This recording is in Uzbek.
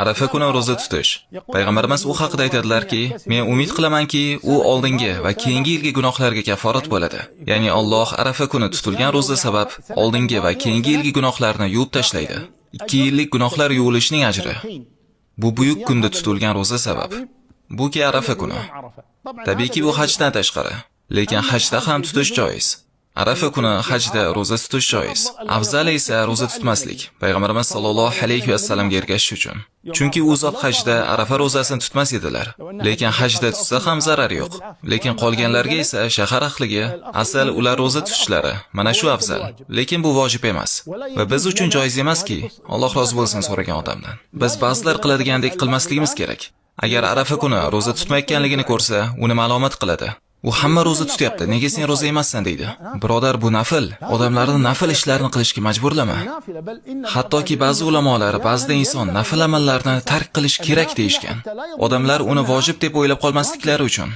Arafa kuni roza tutish. Payg'ambarimiz u haqida aytadilar-ki, men umid qilamanki, u oldingi va keyingi yilgi gunohlarga kaforat bo'ladi. Ya'ni Alloh Arafa kuni tutilgan roza sabab oldingi va keyingi yilgi gunohlarni yuvib tashlaydi. 2 yillik gunohlar yuvilishining ajri. Bu buyuk kunda tutilgan roza sabab. Bu-ki Arafa kuni. Tabiiyki bu hajdan tashqari, lekin hajda ham tutish joiz. Arafa kuni hajda roza tutish joiz. Afzali esa roza tutmaslik. Payg'ambarimiz sollallohu alayhi vasallamga ergashish uchun. Chunki u zot hajda Arafa rozasini tutmas edilar. Lekin hajda tutsa ham zarar yo'q. Lekin qolganlarga esa shahar ahliga asal ular roza tutishlari mana shu afzal. Lekin bu vojib emas va biz uchun joiz emaski, Alloh rozi bo'lsin so'ragan odamdan. Biz ba'zilar qiladigandek qilmasligimiz kerak. Agar Arafa kuni roza tutmayotganligini ko'rsa, uni ma'lumot qiladi. U hamma roza tutyapti, nega sen roza emassan deydi. Birodar, bu nafl. Odamlarni nafl ishlarini qilishga majburlama. Hattoki ba'zi ulamolar, ba'zida inson nafl amallarni tark qilish kerak deyishgan. Odamlar uni vojib deb o'ylab qolmasliklari uchun.